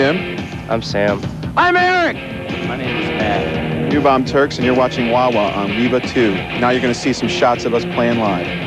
Jim. I'm Sam. I'm Eric. My name is Matt. New Bomb Turks, and you're watching Wahwah on Viva 2. Now you're going to see some shots of us playing live.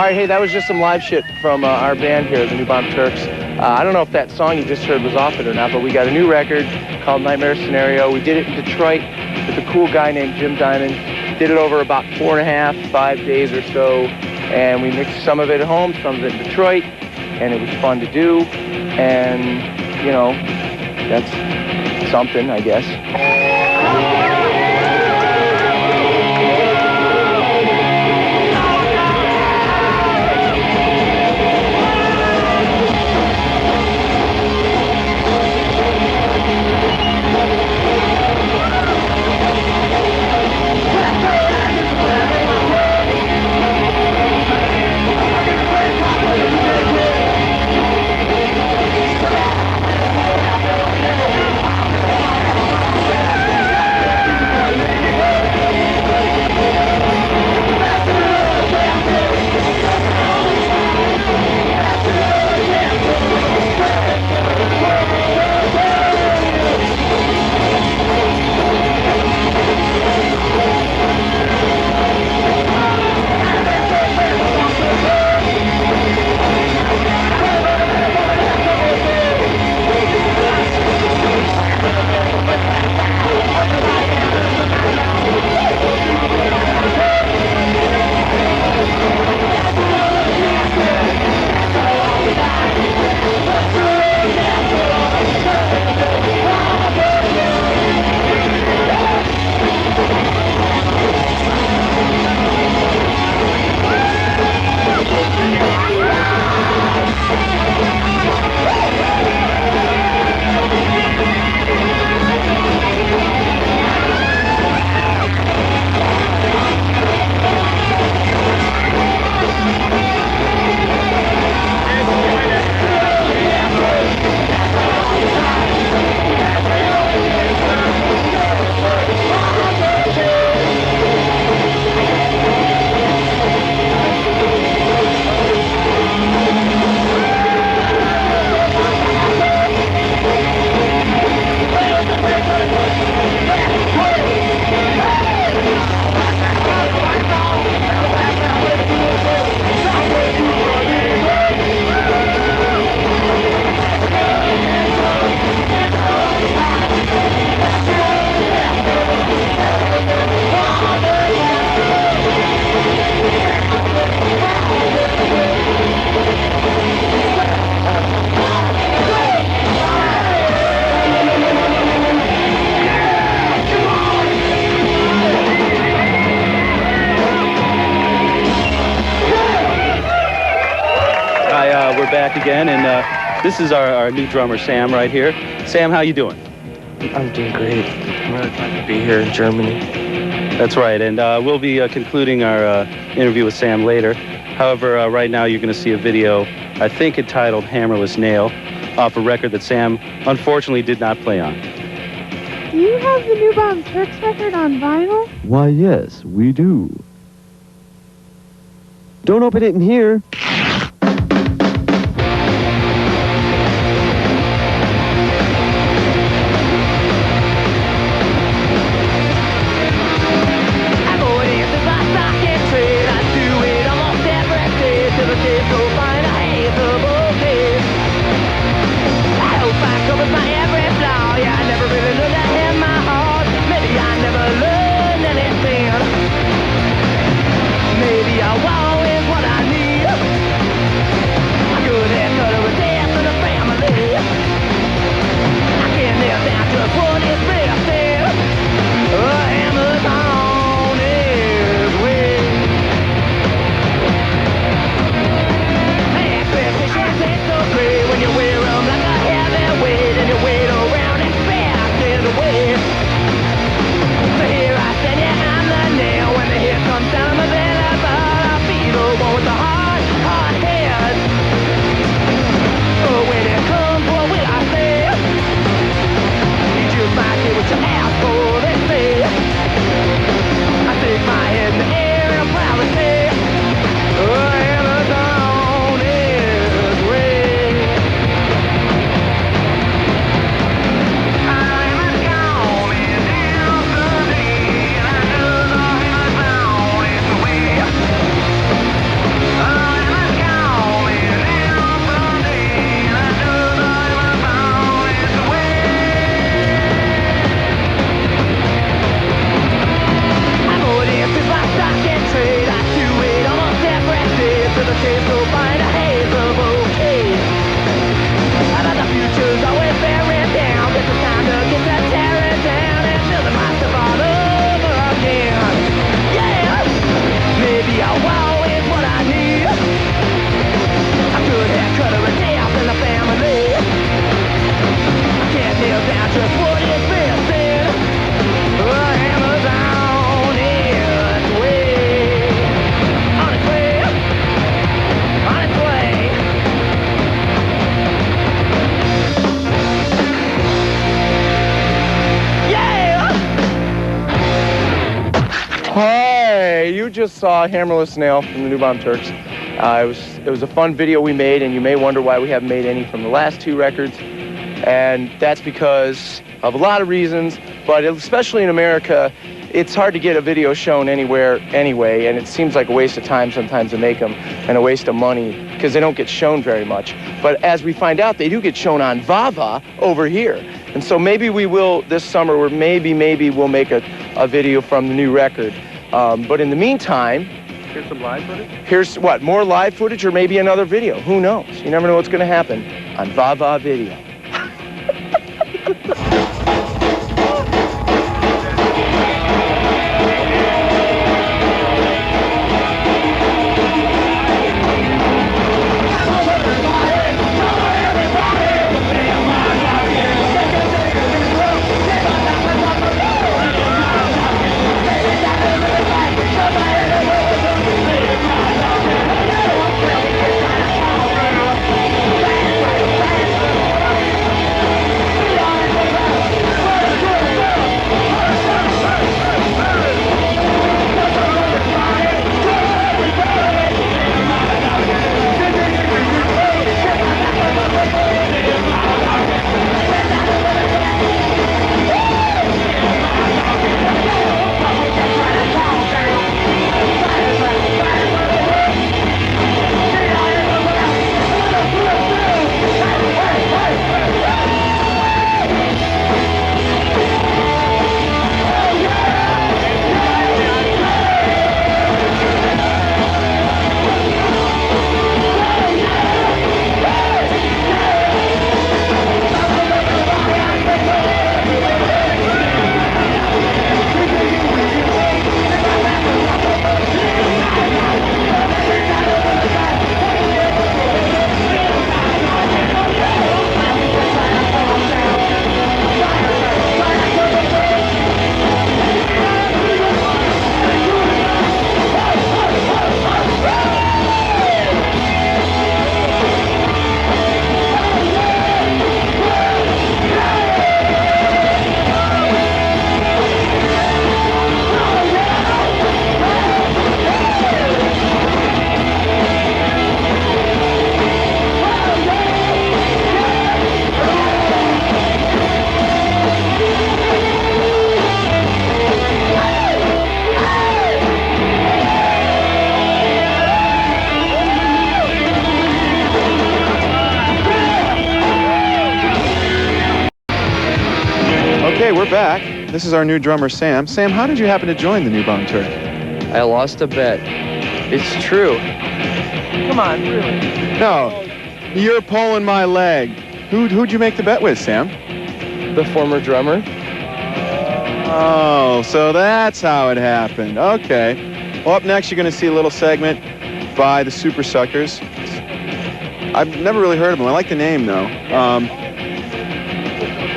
Hey, that was just some live shit from our band here, the New Bomb Turks. I don't know if that song you just heard was off it or not, but we got a new record called Nightmare Scenario. We did it in Detroit with a cool guy named Jim Diamond. Did it over about 4.5, 5 days or so, and we mixed some of it at home, some of it in Detroit, and it was fun to do, and, you know, that's something, I guess. we're back again, and this is our new drummer, Sam, right here. Sam, how you doing? I'm doing great. I'm really glad to be here in Germany. That's right, and we'll be concluding our interview with Sam later. However, right now you're going to see a video, I think entitled Hammerless Nail, off a record that Sam unfortunately did not play on. Do you have the new Bomb Turks record on vinyl? Why, yes, we do. Don't open it in here. Hey, you just saw Hammerless Nail from the New Bomb Turks. It was a fun video we made, and you may wonder why we haven't made any from the last two records. And that's because of a lot of reasons, but especially in America, it's hard to get a video shown anywhere anyway, and it seems like a waste of time sometimes to make them, and a waste of money, because they don't get shown very much. But as we find out, they do get shown on wahwah over here. And so maybe we will this summer, or maybe we'll make a video from the new record. But in the meantime, Here's some live footage? here's what, more live footage or maybe another video. Who knows? You never know what's going to happen on wahwah video. we're back. This is our new drummer, Sam. Sam, how did you happen to join the New Bomb Turk? I lost a bet. It's true. Come on, really? No, you're pulling my leg. Who'd you make the bet with, Sam? The former drummer. Oh, so that's how it happened. Okay. Well, up next, you're going to see a little segment by the Super Suckers. I've never really heard of them. I like the name, though.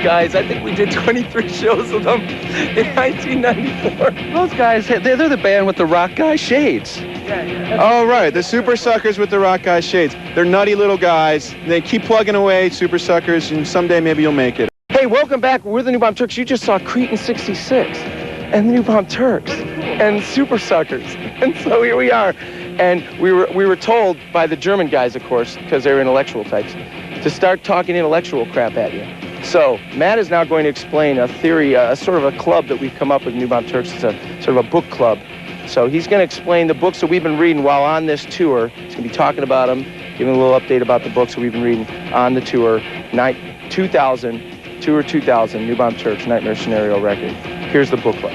Guys, I think we did 23 shows with them in 1994. Those guys, they're the band with the rock guy shades. Oh, right. The Super Suckers with the rock guy shades. They're nutty little guys. They keep plugging away, Super Suckers, and someday maybe you'll make it. Hey, welcome back. We're the New Bomb Turks. You just saw Cretin 66 and the New Bomb Turks and Super Suckers. And so here we are. And we were told by the German guys, of course, because they're intellectual types, to start talking intellectual crap at you. So Matt is now going to explain a theory, a sort of a club that we've come up with, New Bomb Turks. It's a sort of a book club. So he's going to explain the books that we've been reading while on this tour. He's going to be talking about them, giving a little update about the books that we've been reading on the tour. Tour 2000, New Bomb Turks, Nightmare Scenario record. Here's the book club.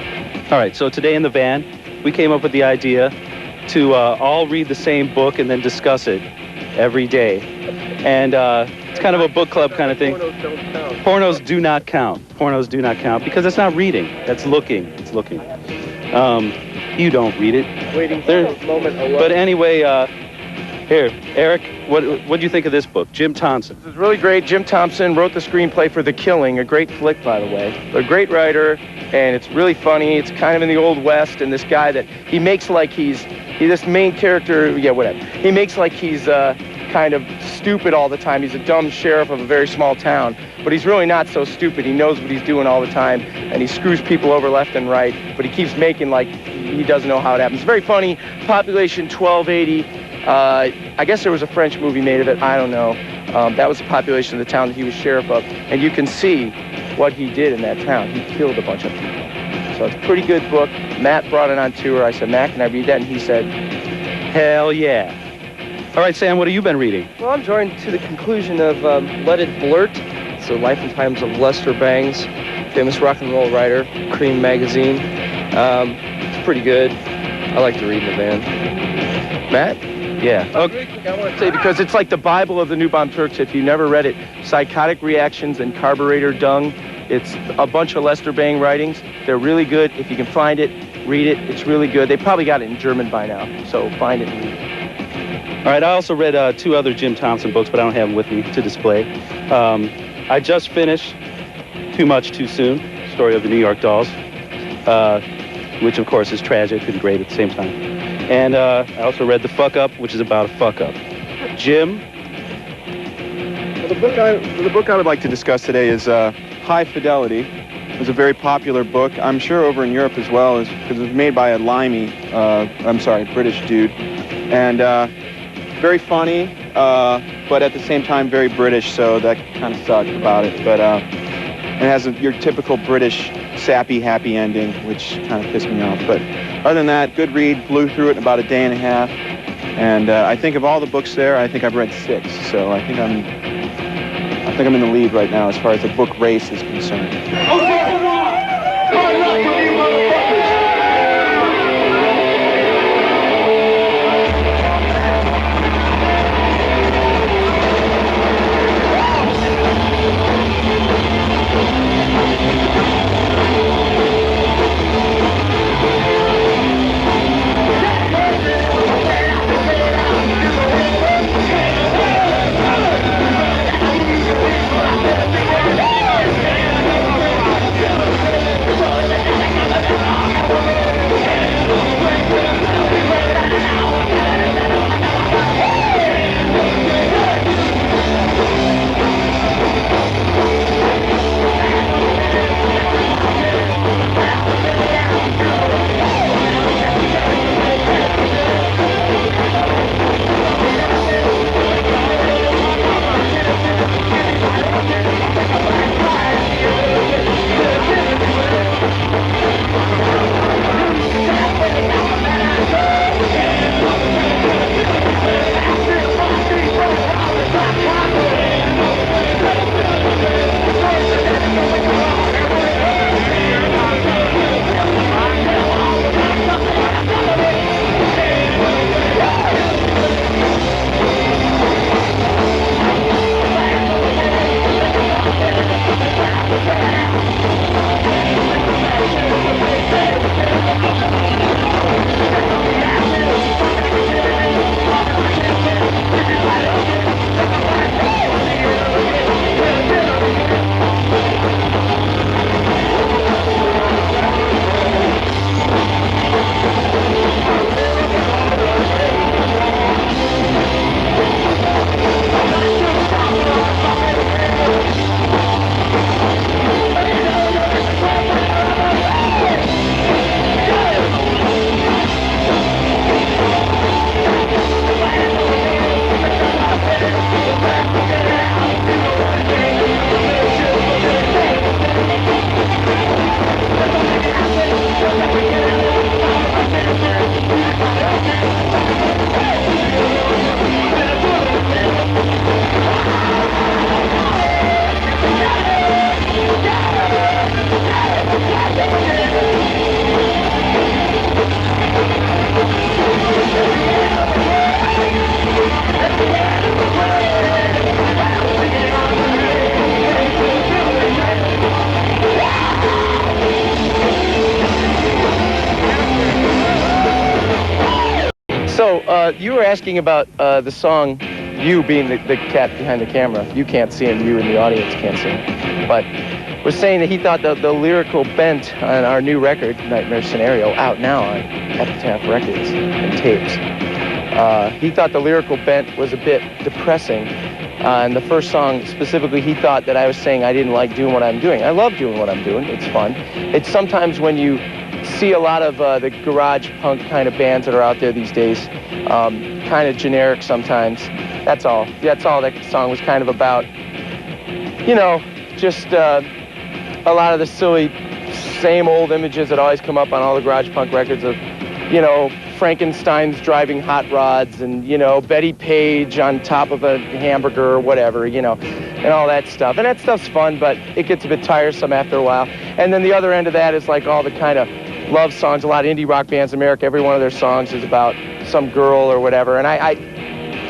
All right, so today in the van, we came up with the idea to all read the same book and then discuss it every day. And it's kind of a book club kind of thing. Pornos don't count. Pornos do not count. Pornos do not count because it's not reading. That's looking. It's looking. You don't read it. Waiting for a moment alone. But anyway, here, Eric, what do you think of this book? Jim Thompson. This is really great. Jim Thompson wrote the screenplay for The Killing, a great flick, by the way. A great writer, and it's really funny. It's kind of in the Old West, and this guy that he makes like he's this main character, yeah, whatever. He makes like he's kind of stupid all the time. He's a dumb sheriff of a very small town, but he's really not so stupid. He knows what he's doing all the time, and he screws people over left and right, but he keeps making like he doesn't know how it happens. It's very funny. Population 1280. I guess there was a French movie made of it. I don't know. That was the population of the town that he was sheriff of, and you can see what he did in that town. He killed a bunch of people. So it's a pretty good book. Matt brought it on tour. I said, Matt, can I read that? And he said, hell yeah. All right, Sam, what have you been reading? Well, I'm drawing to the conclusion of Let It Blurt. It's the Life and Times of Lester Bangs, famous rock and roll writer, Cream magazine. It's pretty good. I like to read in the van. Matt? Yeah. Okay. I want to say, because it's like the Bible of the New Bomb Turks. If you never read it, Psychotic Reactions and Carburetor Dung. It's a bunch of Lester Bang writings. They're really good. If you can find it, read it. It's really good. They probably got it in German by now, so find it and read it. All right, I also read 2 other Jim Thompson books, but I don't have them with me to display. I just finished Too Much Too Soon, Story of the New York Dolls, which of course is tragic and great at the same time. And I also read The Fuck Up, which is about a fuck up. Jim? Well, the book I would like to discuss today is High Fidelity. It was a very popular book, I'm sure over in Europe as well, because it was made by a British dude. And very funny, but at the same time very British, so that kind of sucked about it. But it has your typical British sappy happy ending, which kind of pissed me off. But other than that, good read, blew through it in about a day and a half. And I think of all the books there, I think I've read 6. So I think I'm in the lead right now as far as the book race is concerned. you were asking about the song, you being the cat behind the camera. You can't see him, you in the audience can't see him. But was saying that he thought the lyrical bent on our new record, Nightmare Scenario, out now on Epitaph Records and tapes. He thought the lyrical bent was a bit depressing. And the first song, specifically, he thought that I was saying I didn't like doing what I'm doing. I love doing what I'm doing. It's fun. It's sometimes when you see a lot of the garage punk kind of bands that are out there these days, kind of generic sometimes. That's all. That's all that song was kind of about. You know, just a lot of the silly, same old images that always come up on all the garage punk records of, you know, Frankenstein's driving hot rods and, you know, Betty Page on top of a hamburger or whatever, you know, and all that stuff. And that stuff's fun, but it gets a bit tiresome after a while. And then the other end of that is like all the kind of love songs. A lot of indie rock bands in America, every one of their songs is about some girl or whatever. And I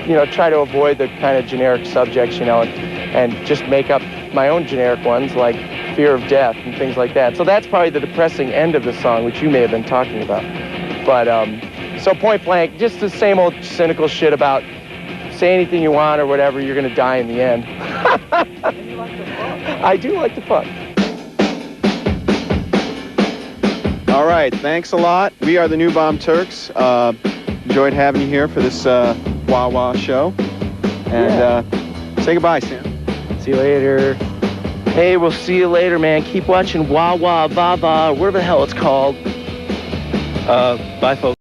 you know, try to avoid the kind of generic subjects, you know, and just make up my own generic ones like fear of death and things like that. So that's probably the depressing end of the song, which you may have been talking about. But, so point blank, just the same old cynical shit about say anything you want or whatever, you're going to die in the end. And you like to fuck. I do like to fuck. All right, thanks a lot. We are the New Bomb Turks. Enjoyed having you here for this wah-wah show. And say goodbye, Sam. See you later. Hey, we'll see you later, man. Keep watching Wah Wah Ba Ba, whatever the hell it's called. Bye, folks.